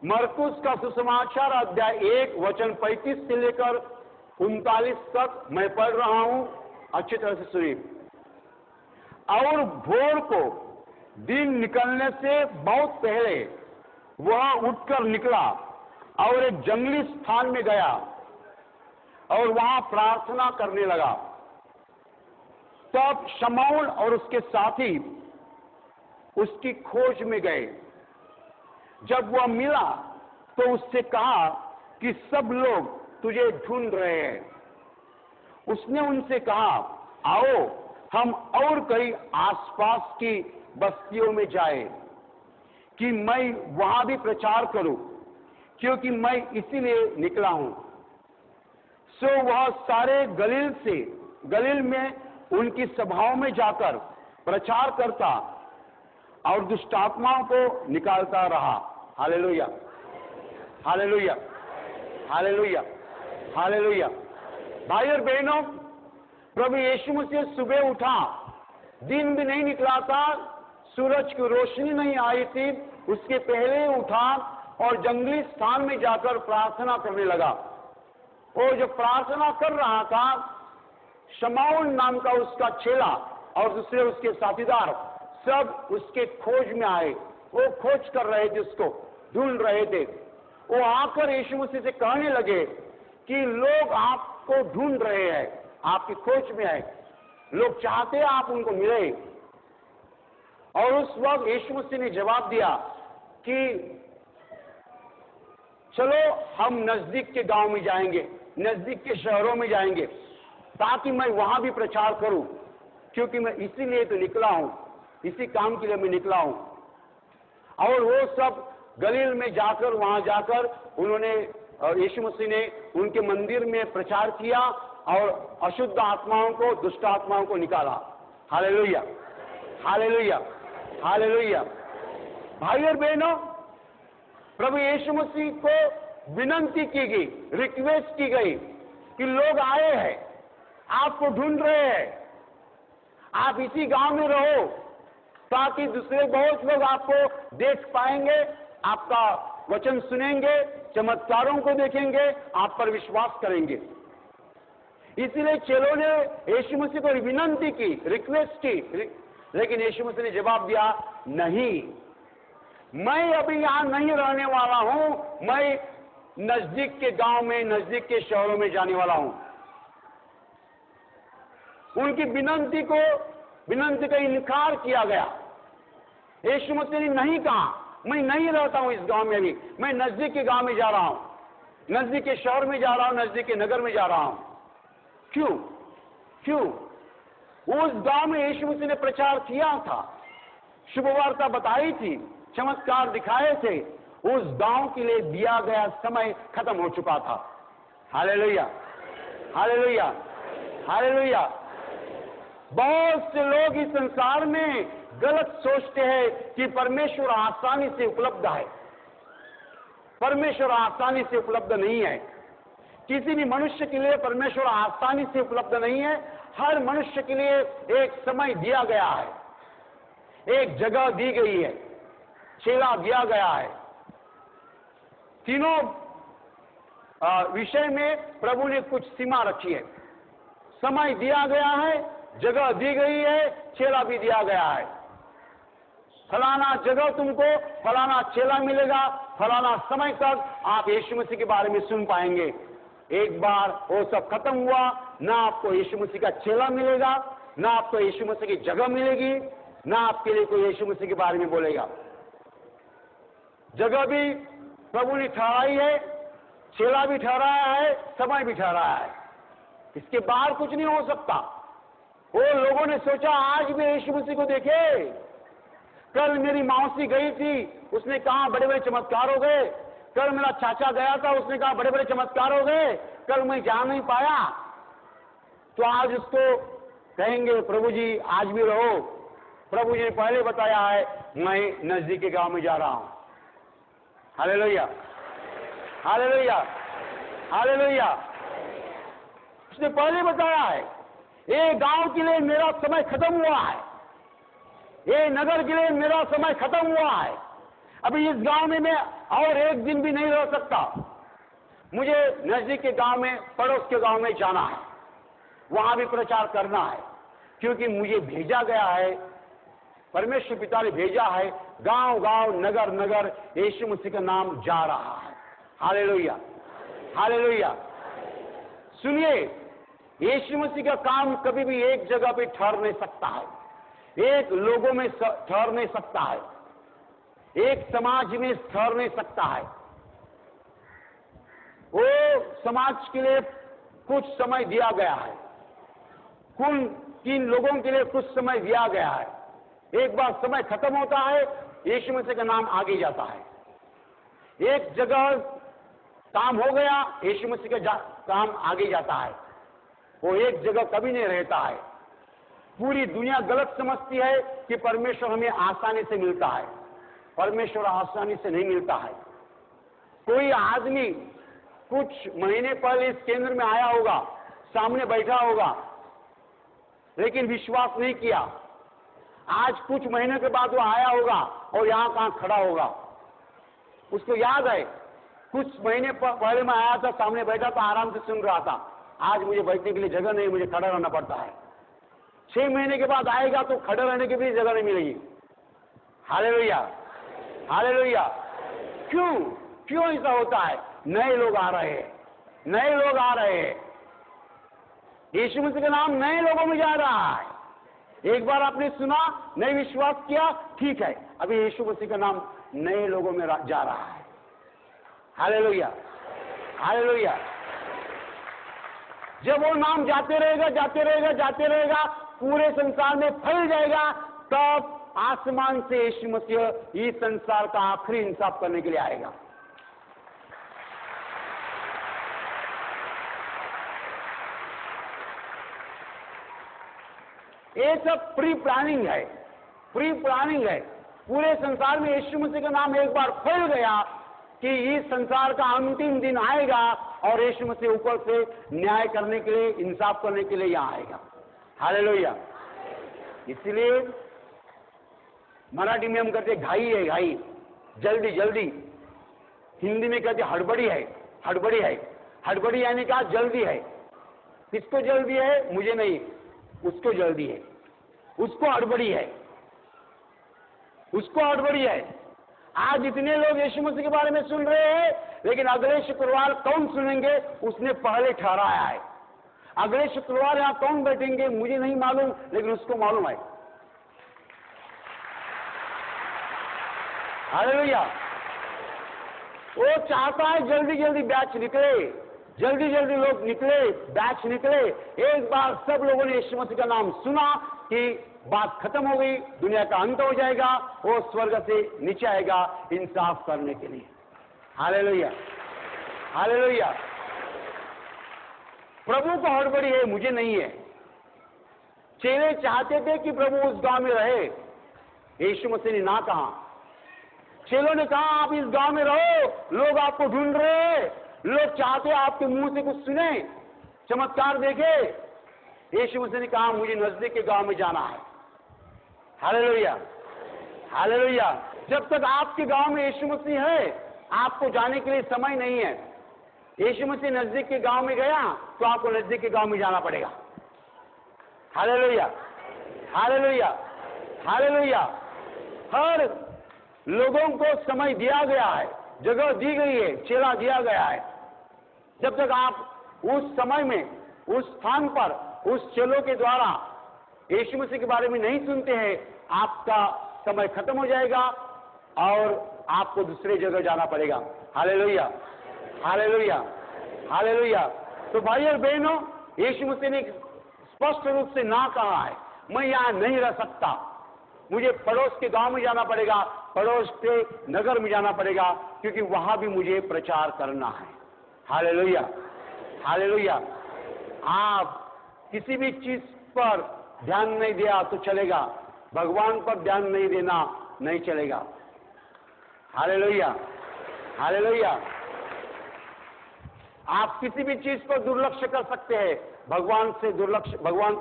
मरकुस का सुसमाचार अध्याय 1 वचन 35 से लेकर 39 तक मैं पढ़ रहा हूं, अच्छी तरह से सुनिए। और भोर को दिन निकलने से बहुत पहले वह उठकर निकला और एक जंगली स्थान में गया और वहां प्रार्थना करने लगा। तब शमौन और उसके साथी उसकी खोज में गए। जब वह मिला तो उससे कहा कि सब लोग तुझे ढूंढ रहे हैं। उसने उनसे कहा, आओ हम और कई आसपास की बस्तियों में जाएं, कि मैं वहां भी प्रचार करूं, क्योंकि मैं इसीलिए निकला हूं। सो वह सारे गलील में उनकी सभाओं में जाकर प्रचार करता और दुष्टात्माओं को निकालता रहा। Hallelujah, hallelujah, hallelujah, hallelujah. भाई और बहनों, प्रभु यीशु मसीह सुबह उठा, दिन भी नहीं निकला था, सूरज की रोशनी नहीं आई थी, उसके पहले उठा और जंगली स्थान में जाकर प्रार्थना करने लगा। वो जो प्रार्थना कर रहा था, शमौन नाम का उसका चेला और दूसरे उसके साथीदार सब उसके खोज में आए। वो खोज कर रहे थे, उसको ढूंढ रहे थे। वो आकर यीशु मसीह से कहने लगे कि लोग आपको ढूंढ रहे हैं, आपकी खोज में आए, लोग चाहते हैं आप उनको मिले। और उस वक्त यीशु मसीह ने जवाब दिया कि चलो हम नजदीक के गांव में जाएंगे, नजदीक के शहरों में जाएंगे, ताकि मैं वहां भी प्रचार करूं, क्योंकि मैं इसीलिए तो निकला हूं, इसी काम के लिए मैं निकला हूं। और वो सब गलील में जाकर, वहां जाकर उन्होंने, यीशु मसीह ने उनके मंदिर में प्रचार किया और अशुद्ध आत्माओं को, दुष्ट आत्माओं को निकाला। Hallelujah, hallelujah, hallelujah. भाई और बहनों, प्रभु यीशु मसीह को विनंती की गई, रिक्वेस्ट की गई कि लोग आए हैं, आपको ढूंढ रहे हैं, आप इसी गांव में रहो, ताकि दूसरे बहुत लोग आपको देख पाएंगे, आपका वचन सुनेंगे, चमत्कारों को देखेंगे, आप पर विश्वास करेंगे। इसीलिए चेलों ने यीशु मसीह को विनंती की, रिक्वेस्ट की, लेकिन यीशु मसीह ने जवाब दिया, नहीं, मैं अभी यहां नहीं रहने वाला हूं, मैं नजदीक के गांव में, नजदीक के शहरों में जाने वाला हूं। उनकी विनंती का इनकार किया गया। यीशु मसीह ने नहीं कहा, मैं नहीं रहता हूं इस गांव में भी, मैं नजदीक के गांव में जा रहा हूं, नजदीक के शहर में जा रहा हूं, नजदीक के नगर में जा रहा हूं। क्यों? उस गांव में यीशु मसीह ने प्रचार किया था, शुभवार्ता बताई थी, चमत्कार दिखाए थे। उस गांव के लिए दिया गया समय खत्म हो चुका था। Hallelujah, hallelujah, hallelujah. बहुत से लोग इस संसार में गलत सोचते हैं कि परमेश्वर आसानी से उपलब्ध है। परमेश्वर आसानी से उपलब्ध नहीं है। किसी भी मनुष्य के लिए परमेश्वर आसानी से उपलब्ध नहीं है। हर मनुष्य के लिए एक समय दिया गया है, एक जगह दी गई है, चेला दिया गया है। तीनों विषय में प्रभु ने कुछ सीमा रखी है। समय दिया गया है, जगह दी गई है, चेला भी दिया गया है। फलाना जगह तुमको फलाना चेला मिलेगा, फलाना समय तक आप यीशु मसीह के बारे में सुन पाएंगे। एक बार वो सब खत्म हुआ, ना आपको यीशु मसीह का चेला मिलेगा, ना आपको यीशु मसीह की जगह मिलेगी, ना आपके लिए कोई यीशु मसीह के बारे में बोलेगा। जगह भी प्रभु ने ठहराई है, चेला भी ठहराया है, समय भी ठहराया है। इसके बाहर कुछ नहीं हो सकता। वो लोगों ने सोचा आज भी यीशु मसीह को देखे। कल मेरी मौसी गई थी, उसने कहा बड़े बड़े चमत्कार हो गए। कल मेरा चाचा गया था, उसने कहा बड़े बड़े चमत्कार हो गए। कल मैं जा नहीं पाया, तो आज उसको कहेंगे प्रभु जी आज भी रहो। प्रभु जी ने पहले बताया है, मैं नजदीक के गांव में जा रहा हूं। Hallelujah, hallelujah, hallelujah. उसने पहले बताया है, ये गांव के लिए मेरा समय खत्म हुआ है, ये नगर के लिए मेरा समय खत्म हुआ है। अभी इस गांव में मैं और एक दिन भी नहीं रह सकता, मुझे नजदीक के गांव में, पड़ोस के गांव में जाना है, वहां भी प्रचार करना है, क्योंकि मुझे भेजा गया है, परमेश्वर पिता ने भेजा है। गांव गांव, नगर नगर यीशु मसीह का नाम जा रहा है। Hallelujah, hallelujah. सुनिए, यीशु मसीह का काम कभी भी एक जगह पे ठहर नहीं सकता है, एक लोगों में ठहर नहीं सकता है, एक समाज में ठहर नहीं सकता है। वो समाज के लिए कुछ समय दिया गया है, कुल 3 लोगों के लिए कुछ समय दिया गया है। एक बार समय खत्म होता है, यीशु मसीह का नाम आगे जाता है। एक जगह काम हो गया, यीशु मसीह का काम आगे जाता है। वो एक जगह कभी नहीं रहता है। पूरी दुनिया गलत समझती है कि परमेश्वर हमें आसानी से मिलता है। परमेश्वर आसानी से नहीं मिलता है। कोई आदमी कुछ महीने पहले इस केंद्र में आया होगा, सामने बैठा होगा, लेकिन विश्वास नहीं किया। आज कुछ महीने के बाद वो आया होगा और यहां कहां खड़ा होगा। उसको याद है, कुछ महीने पहले मैं आया था, सामने बैठा था, आराम से सुन रहा था। आज मुझे बैठने के लिए जगह नहीं, मुझे खड़ा रहना पड़ता है। 6 महीने के बाद आएगा तो खड़े रहने की भी जगह नहीं मिलेगी। Hallelujah, hallelujah. क्यों क्यों ऐसा होता है? नए लोग आ रहे हैं, नए लोग आ रहे हैं। यीशु मसीह का नाम नए लोगों में जा रहा है। एक बार आपने सुना, नहीं विश्वास किया, ठीक है, अभी यीशु मसीह का नाम नए लोगों में जा रहा है। Hallelujah, hallelujah. जब वो नाम जाते रहेगा, जाते रहेगा, जाते रहेगा, पूरे संसार में फैल जाएगा, तब आसमान से यीशु मसीह इस संसार का आखिरी इंसाफ करने के लिए आएगा। ये सब प्री प्लानिंग है, प्री प्लानिंग है। पूरे संसार में यीशु मसीह का नाम एक बार फैल गया कि इस संसार का अंतिम दिन आएगा और यीशु मसीह ऊपर से न्याय करने के लिए, इंसाफ करने के लिए यहां आएगा। हालेलुया। इसलिए मराठी में हम कहते घाई है, घाई, जल्दी जल्दी। हिंदी में कहते हड़बड़ी है, हड़बड़ी है। हड़बड़ी यानी क्या? जल्दी है। किसको जल्दी है? मुझे नहीं, उसको जल्दी है, उसको हड़बड़ी है, उसको हड़बड़ी है। आज इतने लोग यीशु मसीह के बारे में सुन रहे हैं, लेकिन अगले शुक्रवार कौन सुनेंगे? उसने पहले ठहराया है। अगले शुक्रवार यहां कौन बैठेंगे मुझे नहीं मालूम, लेकिन उसको मालूम है। हालेलुया। वो चाहता है जल्दी जल्दी बैच निकले, जल्दी जल्दी लोग निकले, बैच निकले। एक बार सब लोगों ने यीशु मसीह का नाम सुना कि बात खत्म हो गई, दुनिया का अंत हो जाएगा, वो स्वर्ग से नीचे आएगा इंसाफ करने के लिए। Hallelujah, hallelujah. प्रभु को हड़बड़ी है, मुझे नहीं है। चेले चाहते थे कि प्रभु उस गांव में रहे, यीशु मसीह ने ना कहा। चेलों ने कहा आप इस गांव में रहो, लोग आपको ढूंढ रहे हैं, लोग चाहते हैं आपके मुंह से कुछ सुने, चमत्कार देखे। यीशु मसीह ने कहा मुझे नजदीक के गांव में जाना है। Hallelujah, hallelujah. जब तक आपके गांव में यीशु मसीह है, आपको जाने के लिए समय नहीं है। यीशु मसीह नजदीक के गांव में गया तो आपको नजदीक के गांव में जाना पड़ेगा। Hallelujah, hallelujah, hallelujah. हर लोगों को समय दिया गया है, जगह दी गई है, चेला दिया गया है। जब तक आप उस समय में, उस स्थान पर, उस चेलों के द्वारा यीशु मसीह के बारे में नहीं सुनते हैं, आपका समय खत्म हो जाएगा और आपको दूसरे जगह जाना पड़ेगा। Hallelujah, hallelujah, hallelujah. तो भाई और बहनों, यीशु मसीह ने स्पष्ट रूप से ना कहा है, मैं यहां नहीं रह सकता, मुझे पड़ोस के गांव में जाना पड़ेगा, पड़ोस के नगर में जाना पड़ेगा, क्योंकि वहां भी मुझे प्रचार करना है। Hallelujah, hallelujah. आप किसी भी चीज पर ध्यान नहीं दिया तो चलेगा, भगवान पर ध्यान नहीं देना नहीं चलेगा। Hallelujah, hallelujah. आप किसी भी चीज पर दुर्लक्ष्य कर सकते हैं, भगवान पर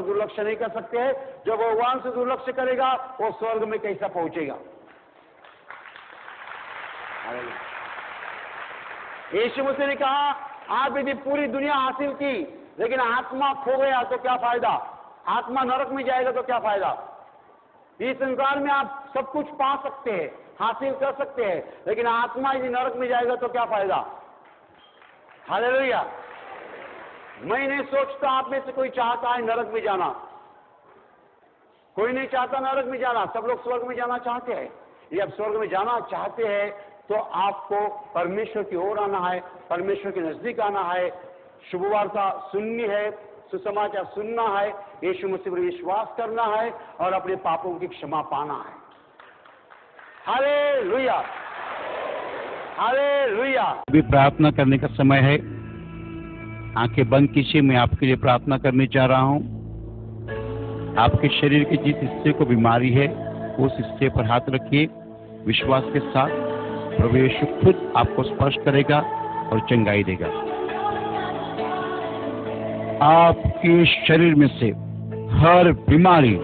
दुर्लक्ष्य नहीं कर सकते हैं। जो भगवान से दुर्लक्ष्य करेगा वो स्वर्ग में कैसा पहुंचेगा? यीशु मसीह ने कहा, आप यदि पूरी दुनिया हासिल की लेकिन आत्मा खो गया तो क्या फायदा? आत्मा नरक में जाएगा तो क्या फायदा? इस संसार में आप सब कुछ पा सकते हैं, हासिल कर सकते हैं, लेकिन आत्मा यदि नरक में जाएगा तो क्या फायदा? हालेलुया। मैं नहीं सोचता आप में से कोई चाहता है नरक में जाना। कोई नहीं चाहता नरक में जाना, सब लोग स्वर्ग में जाना चाहते हैं। ये अब स्वर्ग में जाना चाहते हैं तो आपको परमेश्वर की ओर आना है, परमेश्वर के नजदीक आना है, शुभवार्ता सुननी है, सुसमाचार सुनना है, यीशु मसीह पर विश्वास करना है और अपने पापों की क्षमा पाना है। Hallelujah, hallelujah. अभी प्रार्थना करने का समय है। आंखें बंद कीजिए। मैं आपके लिए प्रार्थना करने जा रहा हूं। आपके शरीर के जिस हिस्से को बीमारी है उस हिस्से पर हाथ रखिए विश्वास के साथ। प्रभु यीशु खुद आपको स्पर्श करेगा और चंगाई देगा। आपके शरीर में से हर बीमारी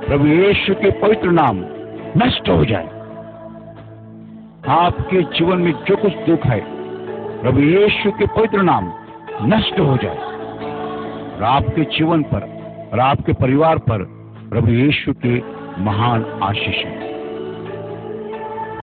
प्रभु यीशु के पवित्र नाम नष्ट हो जाए। आपके जीवन में जो कुछ दुख है प्रभु यीशु के पवित्र नाम नष्ट हो जाए और आपके जीवन पर और आपके परिवार पर प्रभु यीशु के महान आशीष है।